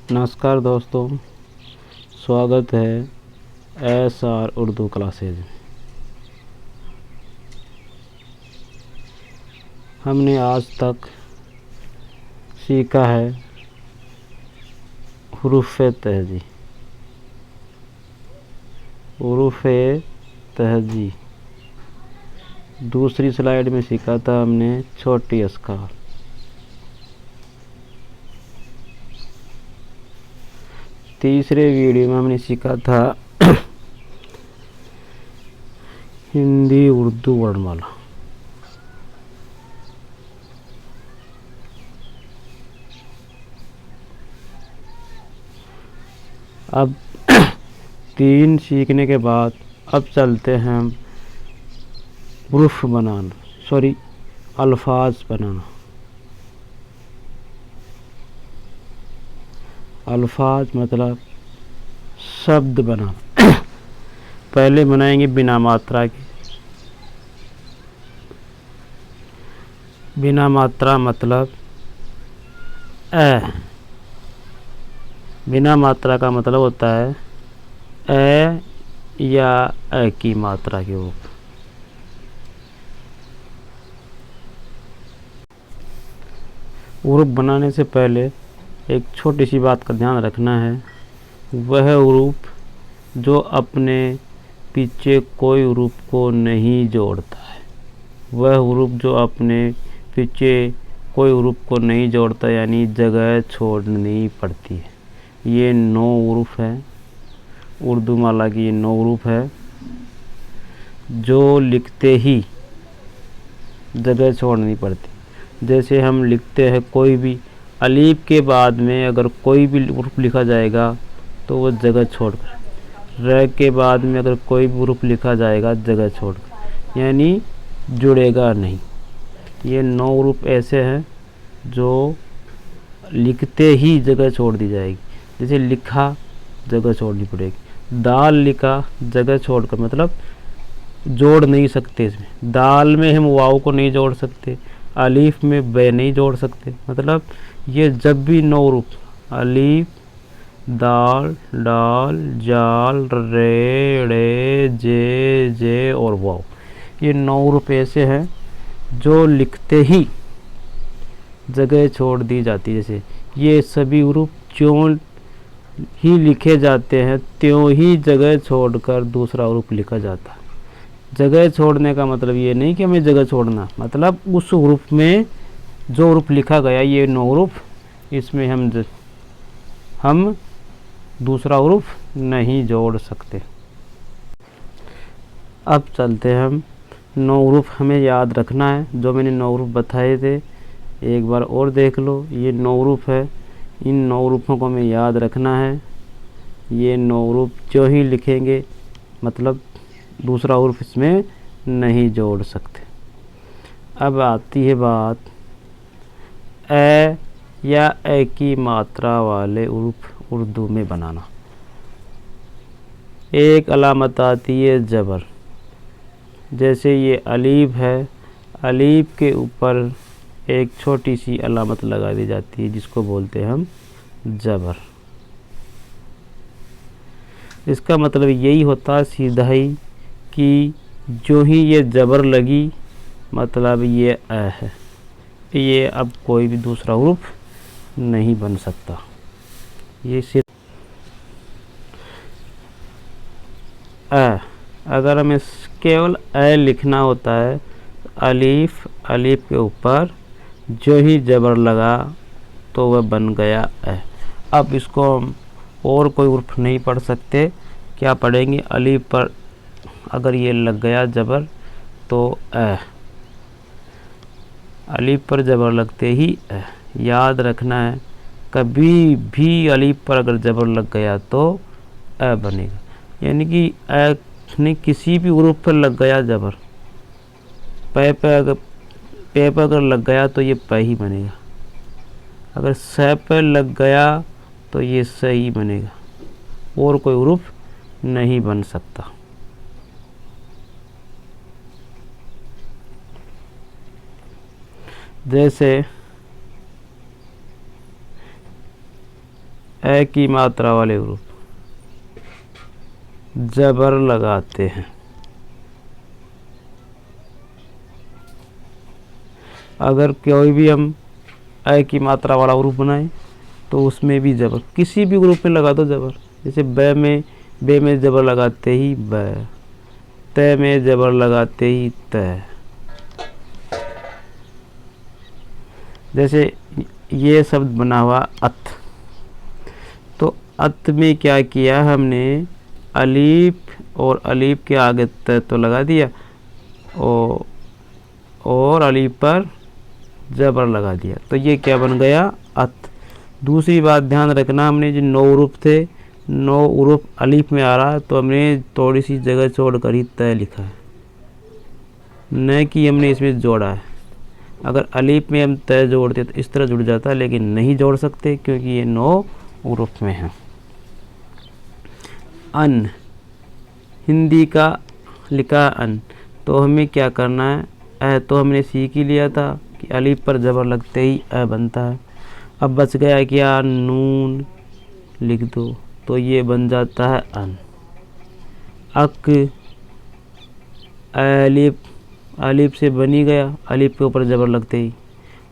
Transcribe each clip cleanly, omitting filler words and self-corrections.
नमस्कार दोस्तों, स्वागत है SR उर्दू क्लासेज में। हमने आज तक सीखा है हुरूफ़े तहजी। हुरूफ़े तहजी दूसरी स्लाइड में सीखा था हमने छोटी अस्कार। तीसरे वीडियो में हमने सीखा था हिंदी उर्दू वर्णमाला। अब 3 सीखने के बाद अब चलते हैं हम हुरूफ बनाना, अल्फाज बनाना। अल्फाज मतलब शब्द बनाना। पहले बनाएंगे बिना मात्रा के। बिना मात्रा मतलब बिना मात्रा का मतलब होता है या की मात्रा के रूप। हुरूफ बनाने से पहले एक छोटी सी बात का ध्यान रखना है। वह हुरूफ जो अपने पीछे कोई हुरूफ को नहीं जोड़ता है, वह हुरूफ जो अपने पीछे कोई हुरूफ को नहीं जोड़ता, यानी जगह छोड़नी पड़ती है। ये 9 हुरूफ है, उर्दू माला की ये 9 हुरूफ है जो लिखते ही जगह छोड़नी पड़ती। जैसे हम लिखते हैं कोई भी अलीफ के बाद में अगर कोई भी हुरूफ लिखा जाएगा तो वो जगह छोड़कर, र के बाद में अगर कोई भी हुरूफ लिखा जाएगा जगह छोड़कर, यानी जुड़ेगा नहीं। ये 9 हुरूफ ऐसे हैं जो लिखते ही जगह छोड़ दी जाएगी। जैसे लिखा, जगह छोड़नी पड़ेगी। दाल लिखा, जगह छोड़कर मतलब जोड़ नहीं सकते। इसमें दाल में हम वाव को नहीं जोड़ सकते, अलीफ में बे नहीं जोड़ सकते। मतलब ये जब भी 9 हुरूफ अलीफ, दाल, डाल, जाल, रे, ड़े, जे और वाव, ये 9 हुरूफ ऐसे हैं जो लिखते ही जगह छोड़ दी जाती है। जैसे ये सभी हुरूफ ज्यों ही लिखे जाते हैं त्यों ही जगह छोड़कर दूसरा हुरूफ लिखा जाता है। जगह छोड़ने का मतलब ये नहीं कि हमें जगह छोड़ना, मतलब उस हुरूफ में जो हुरूफ लिखा गया, ये 9 हुरूफ, इसमें हम दूसरा हुरूफ नहीं जोड़ सकते। अब चलते हैं हम 9 हुरूफ हमें याद रखना है। जो मैंने 9 हुरूफ बताए थे एक बार और देख लो। ये 9 हुरूफ है, इन 9 हुरूफों को हमें याद रखना है। ये 9 हुरूफ जो ही लिखेंगे मतलब दूसरा हुरूफ इसमें नहीं जोड़ सकते। अब आती है बात या की मात्रा वाले हुरूफ उर्दू में बनाना। एक अलामत आती है ज़बर। जैसे ये अलीफ है, अलीफ के ऊपर एक छोटी सी अलामत लगा दी जाती है जिसको बोलते हैं हम ज़बर। इसका मतलब यही होता है सीधा ही कि जो ही ये ज़बर लगी मतलब ये है, ये अब कोई भी दूसरा हुरूफ नहीं बन सकता। ये सिर्फ अगर हमें केवल लिखना होता है, अलीफ, अलीफ के ऊपर जो ही ज़बर लगा तो वह बन गया अब इसको हम और कोई हुरूफ नहीं पढ़ सकते। क्या पढ़ेंगे? अलीफ पर अगर ये लग गया ज़बर तो अलीफ पर ज़बर लगते ही याद रखना है, कभी भी अलीफ पर अगर ज़बर लग गया तो बनेगा। यानी कि नहीं, किसी भी हुरूफ पर लग गया ज़बर, पे पर अगर लग गया तो ये प ही बनेगा। अगर स पर लग गया तो ये स ही बनेगा, और कोई हुरूफ नहीं बन सकता। जैसे ए की मात्रा वाले ग्रुप जबर लगाते हैं। अगर कोई भी हम ए की मात्रा वाला ग्रुप बनाएं तो उसमें भी जबर, किसी भी ग्रुप में लगा दो जबर। जैसे बे में जबर लगाते ही ब, तय में जबर लगाते ही तय। जैसे ये शब्द बना हुआ अत, तो अत में क्या किया हमने, अलीफ और अलीफ के आगे त तो लगा दिया और अलीफ पर जबर लगा दिया, तो ये क्या बन गया, अत। दूसरी बात ध्यान रखना, हमने जो 9 उरूफ थे, 9 उरूफ अलीफ में आ रहा, तो हमने थोड़ी सी जगह छोड़कर ही तय लिखा है, न कि हमने इसमें जोड़ा है। अगर अलीफ में हम तय जोड़ते तो इस तरह जुड़ जाता, लेकिन नहीं जोड़ सकते क्योंकि ये 9 उरूफ में है। अन, हिंदी का लिखा अन, तो हमें क्या करना है, ए तो हमने सीख ही लिया था कि अलीफ पर जबर लगते ही ए बनता है। अब बच गया क्या, नून लिख दो तो ये बन जाता है अन। अक, अलीफ, अलीफ से बनी गया, अलीफ के ऊपर जबर लगते ही,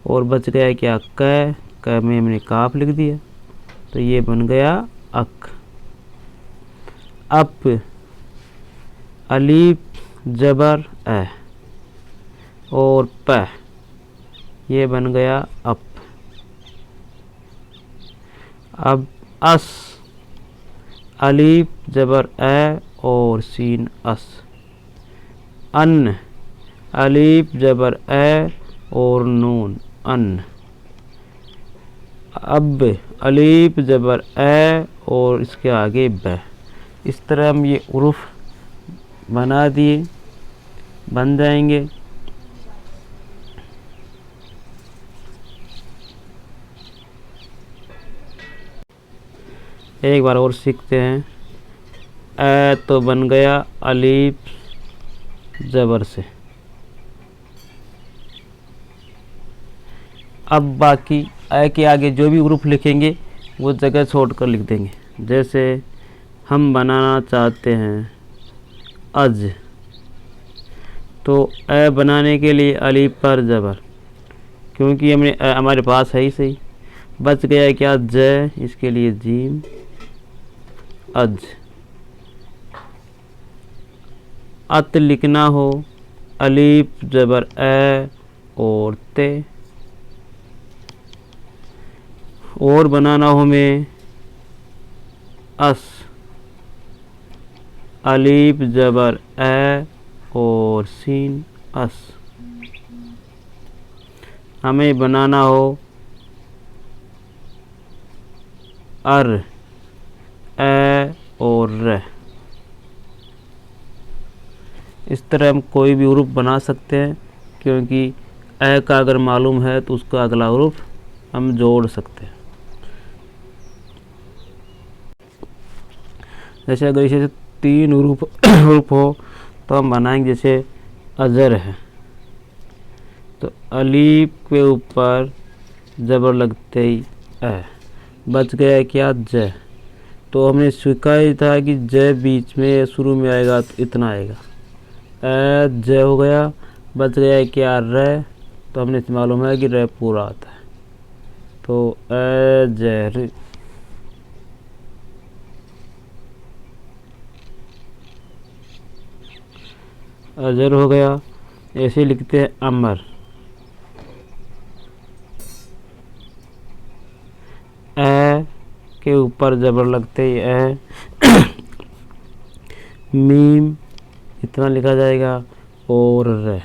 और बच गया क्या, क में हमने काफ लिख दिया, तो ये बन गया अक। अप, अलीफ जबर ए और प, ये बन गया अप। अब अस, अलीफ जबर ए और सीन अस। अन्न, अलीफ जबर ए और नून अन्न। अब, अलीफ जबर ए और इसके आगे ब। इस तरह हम ये उरूफ बना दिए, बन जाएंगे। एक बार और सीखते हैं। ए तो बन गया अलीफ जबर से। अब बाकी ए के आगे जो भी ग्रुप लिखेंगे वो जगह छोड़कर लिख देंगे। जैसे हम बनाना चाहते हैं अज, तो ए बनाने के लिए अलीफ पर जबर, क्योंकि हमने हमारे पास है ही सही। बच गया क्या, ज, इसके लिए जीम, अज। अत लिखना हो, अलीफ जबर ए और ते। और बनाना हो हमें अस, अलीफ जबर ए और सीन अस। हमें बनाना हो अर, ए और र। इस तरह हम कोई भी उरूफ बना सकते हैं, क्योंकि ए का अगर मालूम है तो उसका अगला उरूफ हम जोड़ सकते हैं। जैसे अगर इसे 3 उरूफ हो तो हम बनाएंगे, जैसे अजर है तो अलीफ के ऊपर जबर लगते ही ए। बच गया क्या, ज, तो हमने सीखा ही था कि ज बीच में शुरू में आएगा तो इतना आएगा, ए ज हो गया। बच गया क्या, र, तो हमने मालूम है कि र पूरा आता है, तो ए ज, अजर हो गया। ऐसे लिखते हैं अमर, ए के ऊपर जबर लगते ही ए। मीम इतना लिखा जाएगा और र,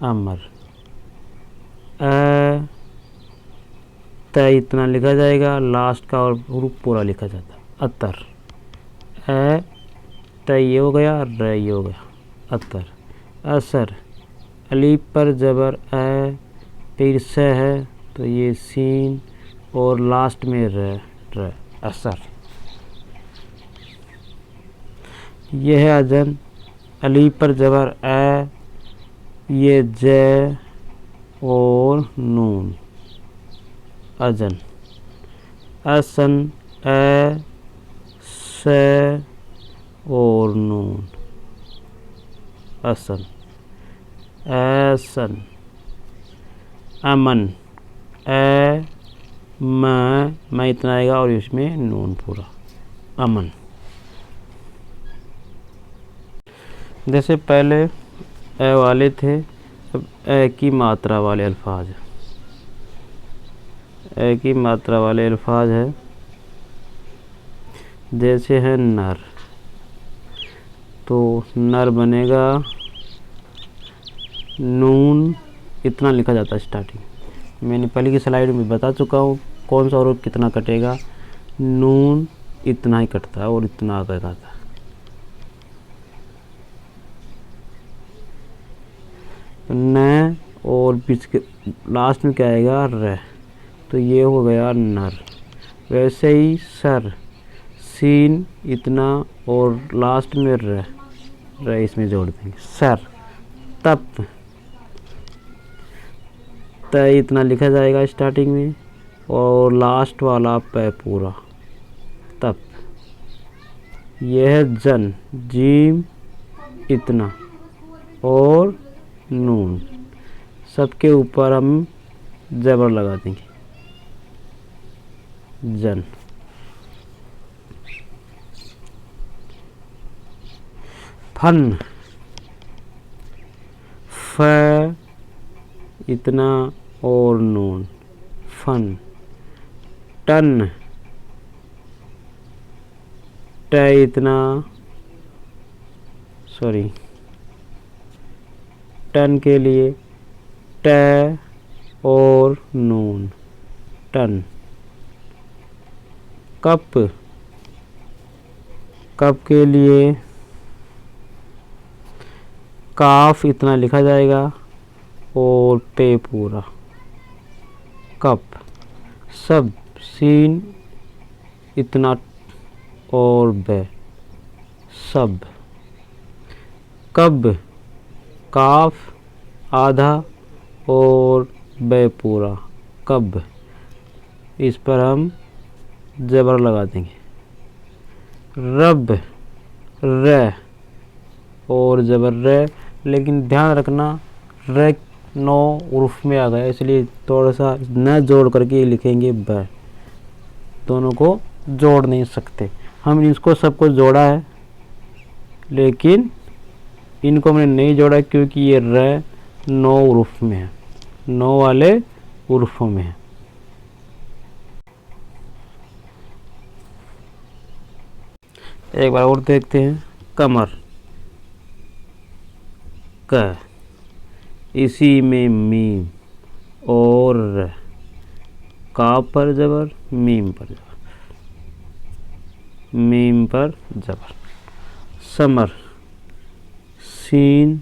अमर। ए तय इतना लिखा जाएगा, लास्ट का और रूप पूरा लिखा जाता है, अतर। ए तय ये हो गया, र ये हो गया, अतर। असर, अलीफ पर जबर ए, फिर से है तो ये सीन और लास्ट में र, असर। यह है अजन, अलीफ पर जबर ए, ये ज और नून, अजन। असन, ए से और नून, असन, ऐसन, अमन, ए मैं इतना आएगा और इसमें नून पूरा, अमन। जैसे पहले ए वाले थे, अब ए की मात्रा वाले अल्फाज है, ए की मात्रा वाले अल्फाज है। जैसे है नर, तो नर बनेगा, नून इतना लिखा जाता है स्टार्टिंग। मैंने पहले की स्लाइड में बता चुका हूँ कौन सा और कितना कटेगा। नून इतना ही कटता है और इतना आगे आता है। न और बीच के लास्ट में क्या आएगा, र, तो ये हो गया नर। वैसे ही सर, सीन इतना और लास्ट में र इसमें जोड़ देंगे, सर। तप, त इतना लिखा जाएगा स्टार्टिंग में और लास्ट वाला प पूरा, तप। यह है जन, जीम इतना और नून, सबके ऊपर हम ज़बर लगा देंगे, जन। फन, फ इतना और नून, फन। टन, ट इतना, सॉरी, टन के लिए ट और नून, टन। कप, कप के लिए काफ इतना लिखा जाएगा और पे पूरा, कप। सब, सीन इतना और बे, सब। कब, काफ आधा और बे पूरा, कब। इस पर हम ज़बर लगा देंगे। रब, र और ज़बर र, लेकिन ध्यान रखना र 9 उर्फ में आ गया, इसलिए थोड़ा सा न जोड़ करके लिखेंगे ब। दोनों को जोड़ नहीं सकते। हम इसको सबको जोड़ा है, लेकिन इनको हमने नहीं जोड़ा क्योंकि ये र 9 उर्फ में है, 9 वाले उर्फों में है। एक बार और देखते हैं। कमर, क, इसी में मीम और र, काफ पर ज़बर, मीम पर ज़बर, मीम पर ज़बर। समर, सीन,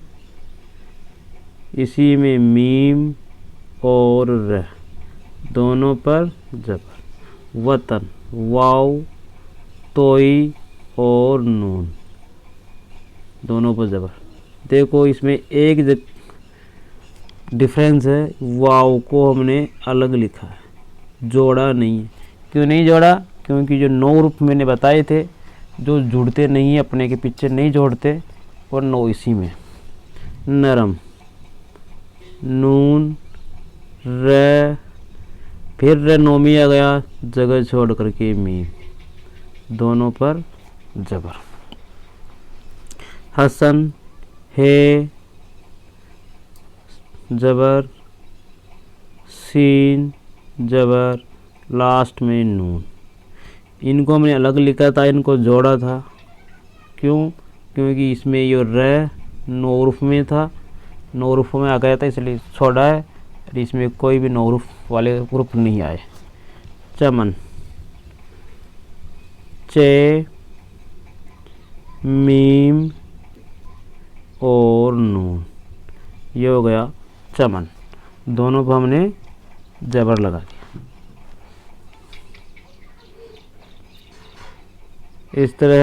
इसी में मीम और र, दोनों पर ज़बर। वतन, वाव, तोई और नून, दोनों पर ज़बर। देखो इसमें एक डिफरेंस है, वाव को हमने अलग लिखा है, जोड़ा नहीं है। क्यों नहीं जोड़ा? क्योंकि जो 9 रूप मैंने बताए थे जो जुड़ते नहीं है, अपने के पीछे नहीं जोड़ते, और 9 इसी में। नरम, नून, र, फिर र 9 में आ गया, जगह छोड़ करके मीम, दोनों पर ज़बर। हसन, हे, ज़बर, सीन, ज़बर, लास्ट में नून। इनको हमने अलग लिखा था, इनको जोड़ा था। क्यों? क्योंकि इसमें ये र 9 उर्फ में था, 9 उर्फ में आ गया था, इसलिए छोड़ा है। और इसमें कोई भी 9 उर्फ वाले उर्फ नहीं आए। चमन, चे, मीम और नून, ये हो गया चमन। दोनों पर हमने ज़बर लगा दिया। इस तरह